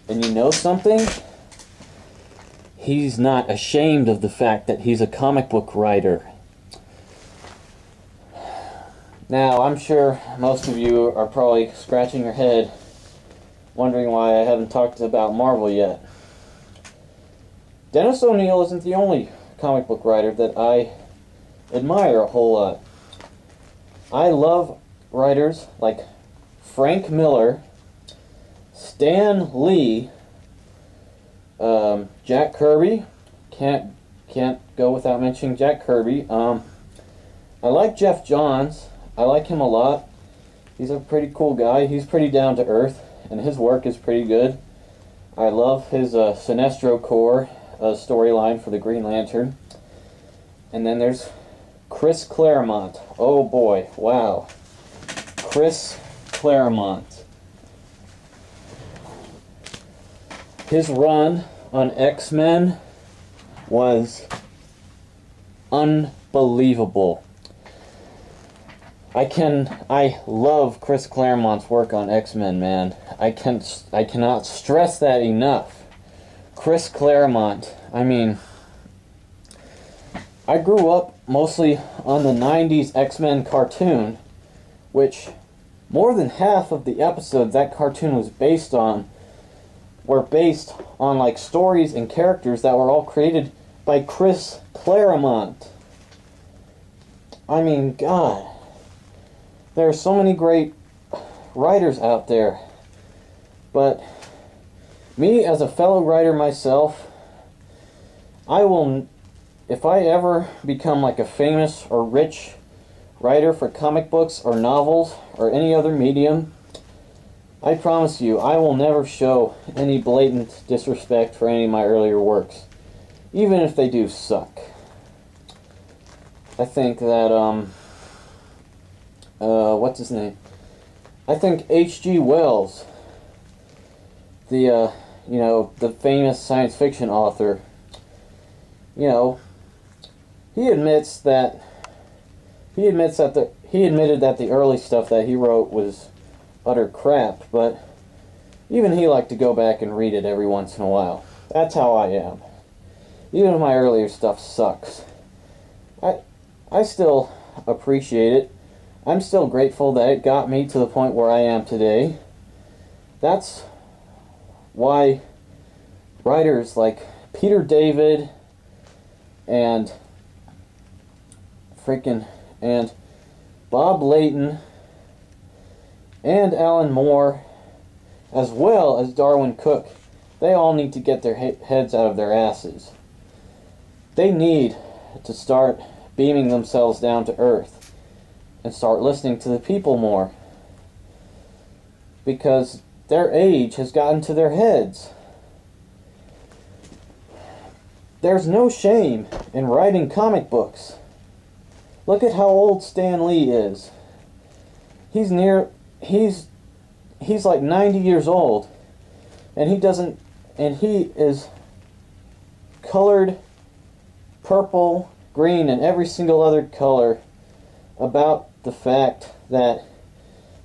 And you know something? He's not ashamed of the fact that he's a comic book writer. Now, I'm sure most of you are probably scratching your head, wondering why I haven't talked about Marvel yet. Dennis O'Neil isn't the only comic book writer that I admire a whole lot. I love writers like Frank Miller, Stan Lee, Jack Kirby. Can't go without mentioning Jack Kirby. I like Jeff Johns. I like him a lot. He's a pretty cool guy. He's pretty down to earth, and his work is pretty good. I love his Sinestro Corps storyline for the Green Lantern. And then there's Chris Claremont. Oh boy, wow. Chris Claremont. His run on X-Men was unbelievable. I love Chris Claremont's work on X-Men, man. I cannot stress that enough. Chris Claremont, I mean, I grew up mostly on the 90s X-Men cartoon, which more than half of the episodes that cartoon was based on were based on like stories and characters that were all created by Chris Claremont. I mean, God. There are so many great writers out there, but me as a fellow writer myself, if I ever become like a famous or rich writer for comic books or novels or any other medium, I promise you I will never show any blatant disrespect for any of my earlier works, even if they do suck. I think that, what's his name? I think H.G. Wells, the famous science fiction author, he admitted that the early stuff that he wrote was utter crap, but even he liked to go back and read it every once in a while. That's how I am. Even if my earlier stuff sucks, I still appreciate it. I'm still grateful that it got me to the point where I am today. That's why writers like Peter David and Bob Layton and Alan Moore, as well as Darwin Cook, they all need to get their heads out of their asses. They need to start beaming themselves down to earth and start listening to the people more, because their age has gotten to their heads. There's no shame in writing comic books. Look at how old Stan Lee is. He's like 90 years old, and he is colored purple, green, and every single other color about the fact that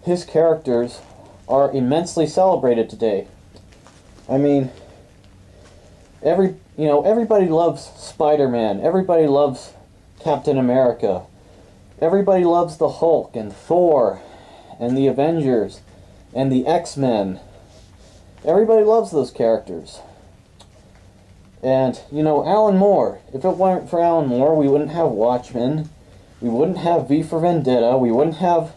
his characters are immensely celebrated today. I mean, everybody loves Spider-Man, everybody loves Captain America, everybody loves the Hulk and Thor and the Avengers and the X-Men. Everybody loves those characters. And, Alan Moore, if it weren't for Alan Moore, we wouldn't have Watchmen, we wouldn't have V for Vendetta, we wouldn't have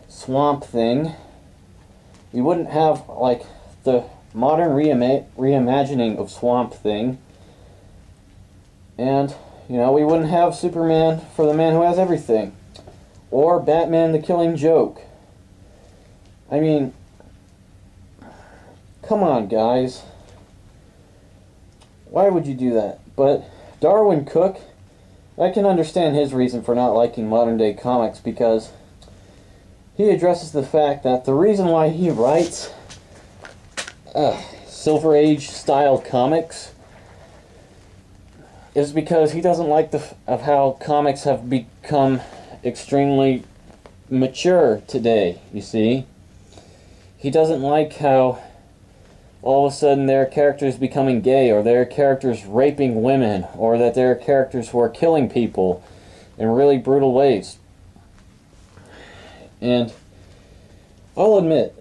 Swamp Thing, we wouldn't have, like, the modern reimagining of Swamp Thing, and, we wouldn't have Superman for the Man Who Has Everything, or Batman the Killing Joke. I mean, come on, guys. Why would you do that? But Darwin Cook, I can understand his reason for not liking modern-day comics, because he addresses the fact that the reason why he writes Silver Age-style comics is because he doesn't like of how comics have become extremely mature today, you see. He doesn't like how all of a sudden their characters becoming gay, or their characters raping women, or that their characters were killing people in really brutal ways. And I'll admit,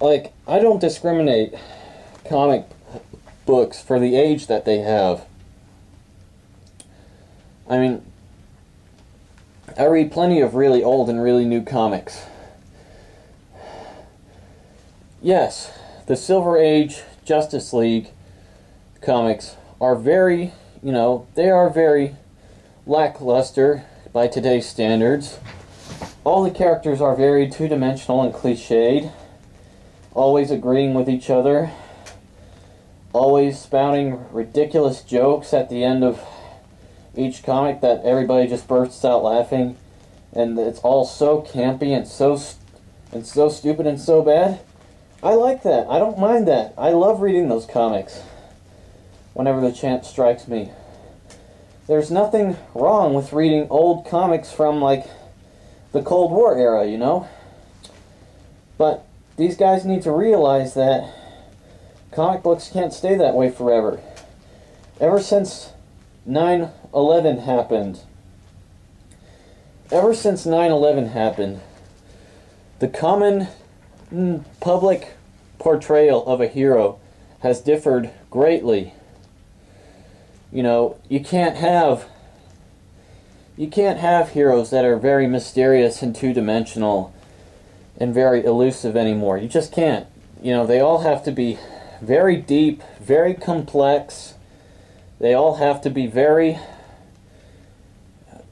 like, I don't discriminate comic books for the age that they have. I mean, I read plenty of really old and really new comics. Yes, the Silver Age Justice League comics are very, they are very lackluster by today's standards. All the characters are very two-dimensional and cliched, always agreeing with each other, always spouting ridiculous jokes at the end of each comic that everybody just bursts out laughing, and it's all so campy and so stupid and so bad. I like that. I don't mind that. I love reading those comics whenever the chance strikes me. There's nothing wrong with reading old comics from, like, the Cold War era, But these guys need to realize that comic books can't stay that way forever. Ever since 9/11 happened, the common public portrayal of a hero has differed greatly. You can't have heroes that are very mysterious and two-dimensional and very elusive anymore. You just can't. They all have to be very deep, very complex. They all have to be very,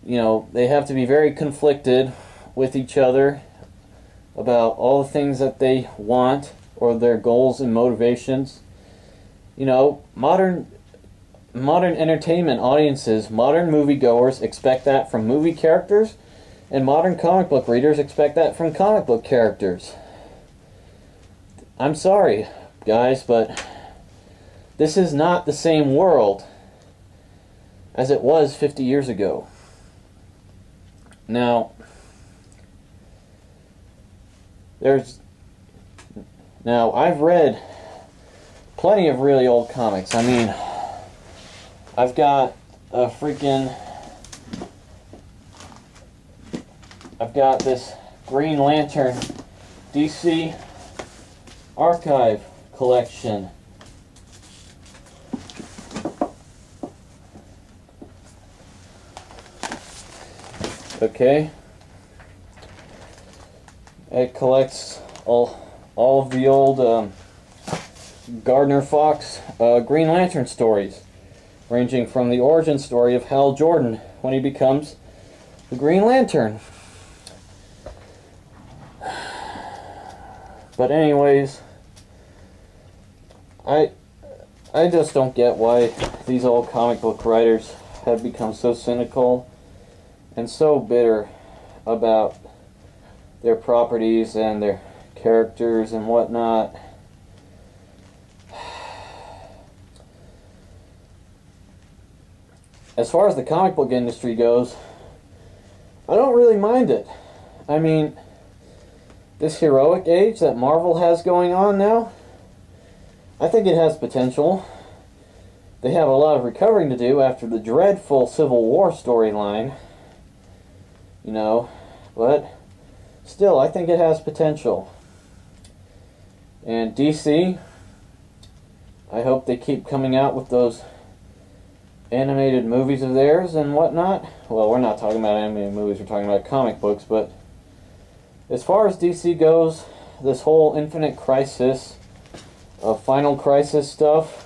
they have to be very conflicted with each other about all the things that they want or their goals and motivations. Modern entertainment audiences, modern moviegoers expect that from movie characters, and modern comic book readers expect that from comic book characters. I'm sorry, guys, but this is not the same world as it was 50 years ago. Now, I've read plenty of really old comics. I mean, I've got this Green Lantern DC archive collection. Okay. It collects all of the old Gardner Fox Green Lantern stories, ranging from the origin story of Hal Jordan when he becomes the Green Lantern. But anyways, I just don't get why these old comic book writers have become so cynical and so bitter about their properties and their characters and whatnot. As far as the comic book industry goes, I don't really mind it. I mean, this heroic age that Marvel has going on now, I think it has potential. They have a lot of recovering to do after the dreadful Civil War storyline, but still, I think it has potential. And DC, I hope they keep coming out with those animated movies of theirs and whatnot. Well, we're not talking about animated movies, we're talking about comic books, but as far as DC goes, this whole Infinite Crisis, Final Crisis stuff,